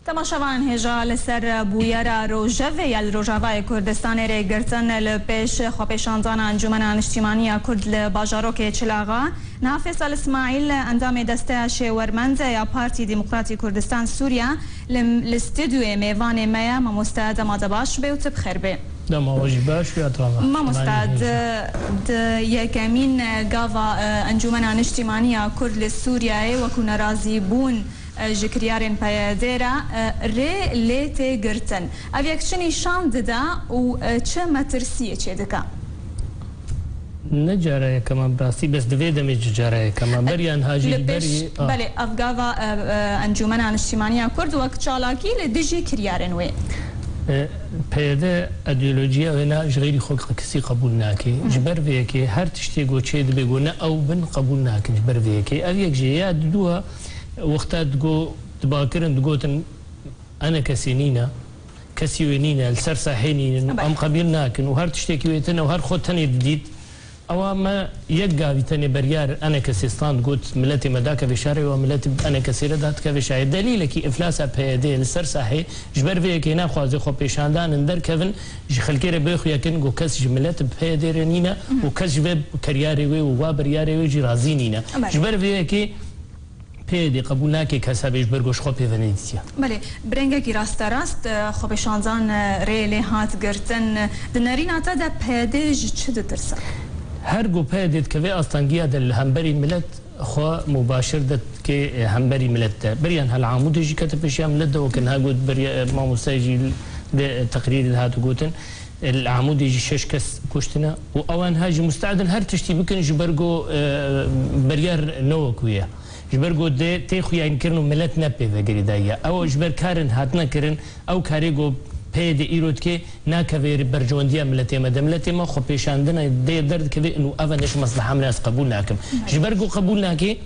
تماشاوان هجا لسر بویرا روژاوی یل روژاوای کردستان ری گرتن لپیش خوپیشاندان انجمن اجتماعی کرد لباجاروک چلاغا نافس الاسماعیل اندام دسته شورمند یا پارتی دموکراتی کردستان سوریا لاستودیو میوان میا ما مستعد ما دباش به و تبخیر به دم واجباش یا طبعا ما مستعد یکمین گاوا انجمن اجتماعی کرد لسوریای و کن راضی بون جکریارن پیادرا ری لیت گرتن اویک چنی شان ددا و چه مترسیه چه دکا نجاره كمان براسي بس دويدم جاره كمان بريان هاجي بري بله افغاوا انجمن اجتماعی کرد وقت چالاکی لدجی کریارن وی پیاده ایدئولوژی و غیری خود کسی قبول ناکی جبر ویکی هر تشتی گوچه دبیگو نه او بن قبول ناکی جبر ویکی اویک جیاد دوها وقتها تقول تباكرن تقول انا كسينينا كسيوينينا السر صحينينا ام قبيلنا كن وهر تشتكي ويتنا وهر خوتني جديد او ما يقى بتني بريار انا كسيستان قلت ملتي مداك في شاري وملتي انا كسيردات في شاري دليلك افلاسا بيدي السر صحي جبر فيك هنا خوازي خو بيشاندان اندر كفن خلكيره بيخو يكن جو كس جملت بيدي رنينا وكس جبر كرياري وي وبرياري وي رازينينا جبر فيك پیدی قبول نکی کسبش برگوش خوب پیونیدیا. بله برنگه کی راست خوب شانزان ریلی هات گرتن دنرین عتا ده پیدیج چه درسه؟ هر گو پیدید که وی استانگیا دل همبری ملت خو مباشر دت که همبری ملت بریان هل عمودی کتبش یا ملت و کن ها گود بری ما مساجی تقریر هاتو گوتن العمودي شش كس كشتنا وأوان هاجي مستعدن هر تشتي بكن جبرجو بريار نوكويا جبرجو ده تخويا ينكرنو ملت نبي فجريدايا أو جبر كارن هاتنا كرن أو كاريجو بيد إيرود كي ناكفير برجونديا ملتي مدملتي ما خو بيشاندنا ده درد كذا إنه أفنش مصلحة من قبولناكم جبرجو قبولناكي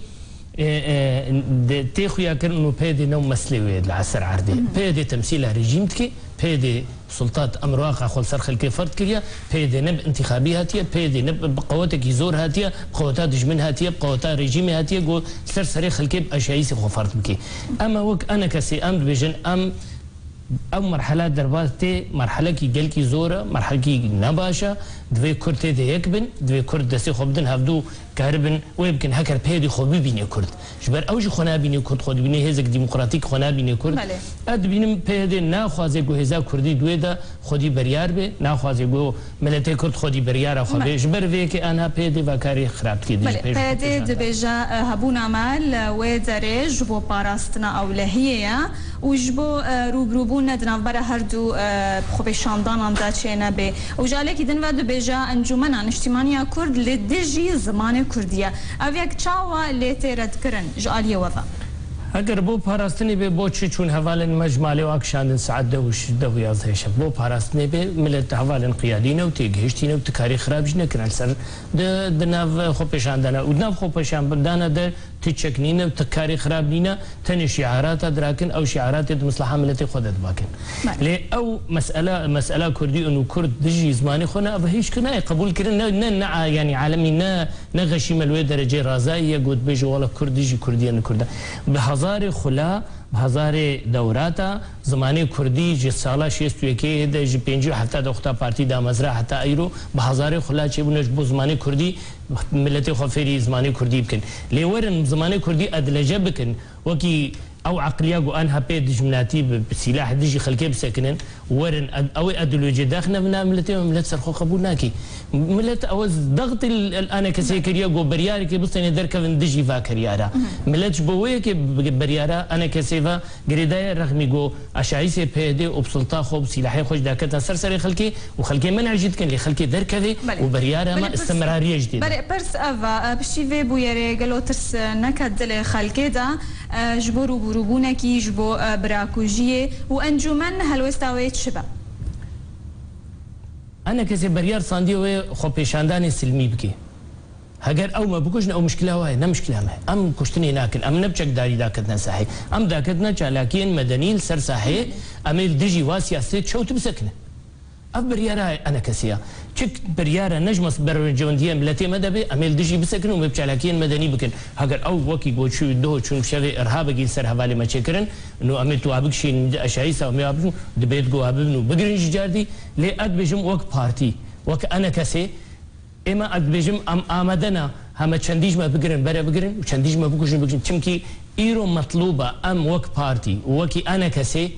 تخويا كرنو بيد نوم مسلوي العسر عردي بيد تمثيل ريجيمتكي بيد سلطات امر واقع خل سر خلكي فرد كريا بيد نب انتخابي هاتيه بيد نب بقواتك يزور هاتيه بقواتات دجمن هاتيه بقواتات ريجيمي هاتيه جو سر سري خلكي باشياء خو فرد بكي اما وك انا كسي ام بيجن ام او مرحله درباتي مرحله كي جلكي زوره مرحله كي نباشا دوي كرتي دي يكبن دوي كرد دسي خبدن هفدو كهربن ويمكن هكر بيدي خو بيني كرد جبر اوج خنا بيني كرد خود بيني هزك ديمقراطيك خنا بيني كرد اد بينم بيدي نا خوازي جو هزا كردي دويدا خودي بريار به نا خوازي جو ملتي كرد خودي بريار خو جبر فيك انا بيدي وكاري خراب كي دي بيدي دبيجا هبونا مال ودرج بو باراستنا اولهيه وجبو روبروبون ندنا برا هردو خوب شاندان اندا چينا به وجالك دن ود بيجا انجمن اجتماعي كرد لدجي زمان كرديه اويك چاوا لترد كرن جاليه وفا اگر بو پاراستنی به بو چون حوالن مجمع و اکشاندن ساعت دو یازده شب بو پاراستنی به ملت حوالن قیادینه و تیگهشتینه و تکاری خرابش نکنن سر د ناو خو پشاندنه و ناو خو پشاندنه در تچکنینه و تکاری خراب نینه تن شعارات دراکن او شعارات مصلحه ملت خودت باکن لی او مساله کردی انو کرد دجی زمانی خونه او هیچ کنه قبول کردن نه یعنی عالمی نه غشی ملوی درجه رازایی گود بجو ولا کردی کردیان کرد به هزار خلا هزار دوراتا زمانه کردی جه سالا شیست یکی ده جه پنجو حتی دختا پارتی دا مزرعه حتی ایرو به هزار خلا چه بونش بو زمانه کردی ملت خفری زمانه کردی بکن لیورن زمانه کردی ادلجه بکن وکی او عقليه جو انها بيد جملاتي بسلاح ديجي خلكي بسكنن ورن او ادلوجي داخنا من ملتي ملت سرخو قبولناكي ملت او ضغط انا كسيكريا جو برياري كي بصني دركن ديجي فاكريارا ملت بويه كي بريارا انا كسيفا غريدايا رغمي جو اشعيسي بيدي وبسلطه خو بسلاحي خوش داكتا سرسري خلكي وخلكي منع جد كان لي خلكي دركذي وبريارا ما استمراريه جديده بل برس افا بشيفي بويري قالو ترس نكدل خلكي دا جبرو بروبونكي جبو براكوجيه وانجمن هلوستاوي شبا انا كسي بريار صاندي خو بيشانداني سلمي بكي هاجر او ما بكوشنا او مشكله واي نا مشكله ما ام كشتني لكن ام نبشك داري داكتنا صحي ام داكتنا لكن مدنيين سر صحي ام الدجي واسياسه شو تمسكنا بريارة أنا كسيا شك بريارة نجمس برجوندية ملتي مدى بي أميل دجي بسكن ومبشالكين مدني بكن هاجر أو وكي قول شو ده شو مشابه إرهاب جيل سر هوالي ما شكرن إنه أميل توابك شيء أشعيسا ومي أبنو دبيت جو أبنو بقرن جاردي ليه أد بيجم وك بارتي وك أنا كسي إما أد بيجم أم آمدنا هم چندیش ما بگرن برای بگرن و چندیش ما بکشن چمکی ایرو مطلوبه ام وک پارتی وکی انا کسی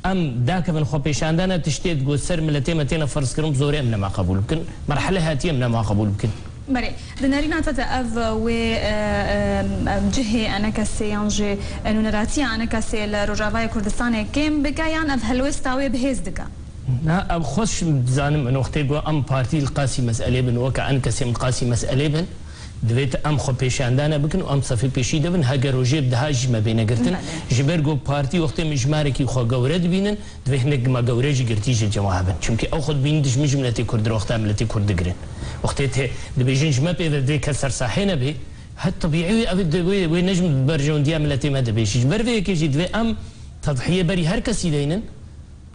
ام داك من خو پیشاندانه تشتید گو سر ملتی متینا فرض کرم زوری ام نما قبول بکن مرحله هاتي ام نما قبول بکن بري دنارينا تتا اف و جهه انا كسي انجي انو نراتي انا كسي لروجافاي كردستان كم بكايان اف هلوستاوي بهز دكا نا خوش زانم انو وقتی گو ام پارتی القاسي مسئله بن وكا ان كسي القاسي مسئله بن دویت ام خو پیشاندانه بکن و ام صفی پیشی دبن هگر روجب دهاج ما بین گرتن جبرگو پارتی وقت مجماره کی خو گورد بینن دوی هنگ ما گورجی گرتی جماعه بن چونکه او خود بین دش مجملتی کرد وقت عملتی کرد گرن وقت ته دبیجن جما به دوی کسر صحینه به حتی طبیعی ابد دوی و نجم برجون دی عملتی ما دبیش جبر وی کی دوی ام تضحیه بری هر کسی دینن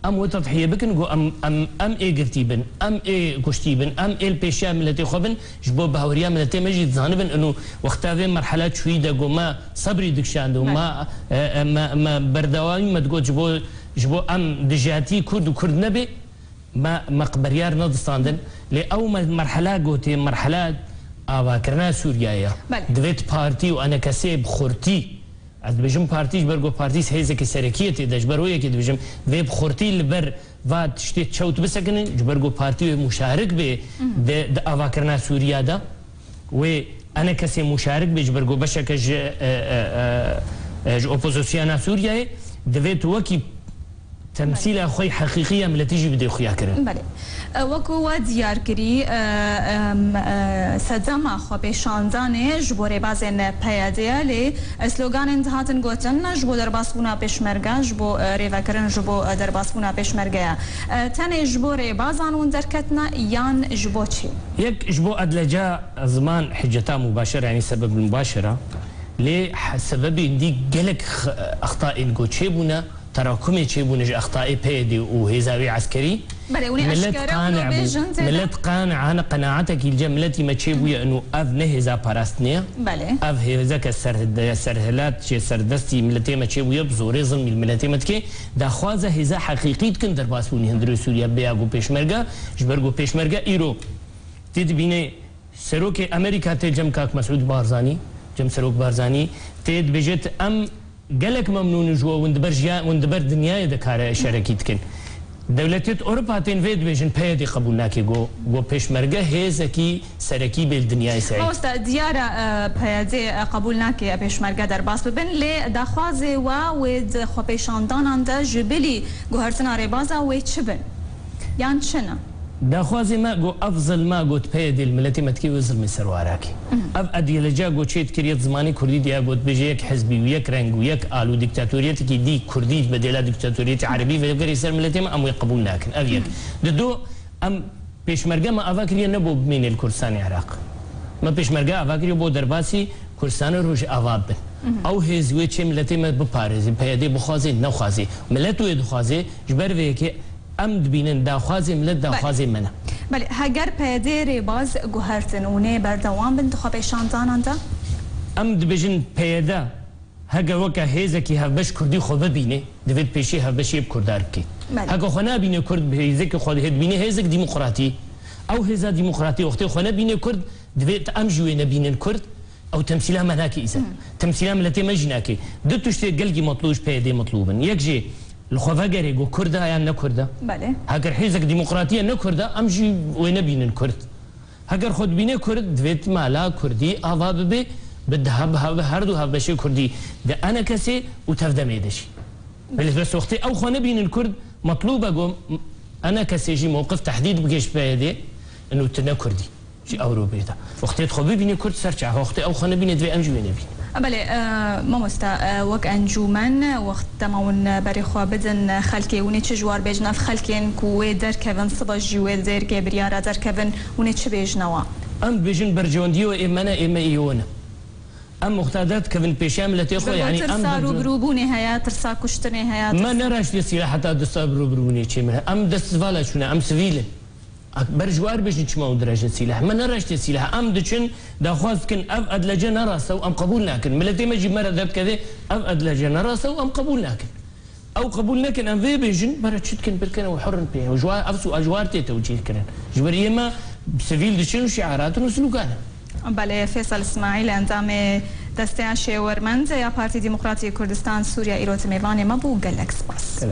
ام وتضحيه بكن جو ام اي قرتيبن ام اي كشتيبن ام اي البيشا ملتي خبن جبو بهوريا ملتي مجي زانبن انه وقتها في مرحلات شويه جو ما صبري دكشاند وما ما بردواني ما تقول جبو ام دجاتي كرد نبي ما قبريار نضستاندن لاول مرحله قوتي مرحلات اواكرنا سوريا دويت بارتي وانا كسيب خورتي از بجم پارتیش برگو پارتیس هیزه که سرکیتی داشت برویه که بجم ویب خورتی لبر و تشتی چوت بسکنن جبرگو پارتی مشارک به د اواکرنا سوریا دا و انا کسی مشارک به جبرگو بشکج اپوزیسیون سوریه دویت وکی تمثيل أخوي حقيقية من تيجي بدي أخويا كرن. بله. وكو ديار كري صدام أخو بشاندانه جبور بعضن پیاده لی اسلوگان انتهاتن گوتن جبو در باسپونا پشمرگا جبو ریوا کرن جبو در باسپونا پشمرگا تن جبور بعضان ون درکتنا یان جبو چی؟ یک جبو أدلجا زمان حجتا مباشرة يعني سبب مباشرة لسبب إندي جلك أخطاء نقول تراكمي تشيبونج أخطاء بيدي وهزاوي عسكري ملت قانع أنا قناعتك الجملتي ما تشيبويا إنه أف نهزا باراستنيا أف هزا كسرهلات شيء سردستي ملتي ما تشيبويا بزوري ظلم الملتي ما تكي دا خوازة هزا حقيقي تكن در باسبوني هندرو سوريا بياغو بيشمرغا جبرغو بيشمرغا إيرو تدبيني سروك أمريكا تجم كاك مسعود بارزاني جم سروك بارزاني تد بجت أم قالك ممنون جوا وندبر دنيا دكارة شركيت كن دولتات أوروبا تنفيد بيجن بيدي قبولناكي جو بيشمرقة هزكي سركي بالدنيا سعيد. موستا ديارة بيدي قبولناكي بيشمرقة در باس ببن لي دخوازي ود خبيشاندان عند جبلي جوهرتنا ربازا ويتشبن يعني شنا داخوازي ما جو أفضل ما قلت بيدي الملتي متكي وزل من سرواراكي أب أديلجا جو شيء كريت زماني كردي ديا قلت بيجي يك حزبي ويك رنج ويك آلو ديكتاتوريتي كي دي كردي بديلا ديكتاتوريتي عربي ويقدر يصير ملتي ما أم يقبل لكن أبيك دو أم بيشمرقة ما أفكر نبو من الكردستان العراق ما بيشمرقة أفكر بو درباسي كردستان روج أوابن أو هزوي شيء ملتي ما ببارز بيدي بخازي نخازي ملتو يدخازي جبر ويك أمد بينن داخوازي ملت داخوازي منا. بله هگر پیاده رباز گوهرتن اونه بردوام بنتخاب شانتان انتا؟ أمد بجن پیاده هگر وکه هیزه کی هفبش کردی خوب بینه دوید پیشی هفبش یب کردار کی. هگر خونه بینه کرد به هیزه که خود هد بینه هیزه دموکراتی أو هیزه دموکراتی وقتی خونه بینه کرد دوید أمجوی نبینن کرد أو تمثيلها مناكي إذا تمثيلها ملتي مجناكي دو تشتي قلقي مطلوش پیاده مطلوبن يكجي الخوفاجري جو كردا يعني نكردا. بله. هاجر حيزك ديمقراطية نكردا أمشي وين بين الكرد. هاجر خد بين كرد دويت مالا كردي أضاب به بالذهب هردو هذا شيء كردي ده أنا كسي وتفدم يدشي. بس وقتي أو خنا بين الكرد مطلوبة جو أنا كسي جي موقف تحديد بجيش بيدي إنه تنا كردي شيء أوروبي ده. وقتي تخبي بين الكرد سرچه وقتي أو خنا بين دوي أمشي وين بين. بله ما مستا وق انجومن وقت تماون بري خو بدن خلكي وني تجوار بيجنا في خلكين كو در كفن صبا جويل در كبريارا در كفن وني تش بيجنوا ام بيجن برجونديو امنا اما ايونا ام مختادات كفن بيشام لا تاخذ يعني ام روبروني هيا ترسا كشتني هيا ما نراش دي سلاح حتى دست روبروني شي ام دست فالا شنو ام سفيله برجوار باش نشمو درجه سلاح ما نراش دي سلاح ام دچن دا خواست كن اب ادلجه نراسو ام قبول لكن ملتي ما جي مره ذب كذا اب ادلجه نراسو ام قبول لكن او قبول لكن ام في بيجن برا تشتكن بركن وحر بيه وجوا افسو اجوار تي توجيه كرن جبريه ما سفيل دچن شعارات وسلوكان بله فیصل اسماعیل انجام دسته شورمند یا پارتی دموکراتی کردستان سوریه ایرات میوان ما بو گلکس باس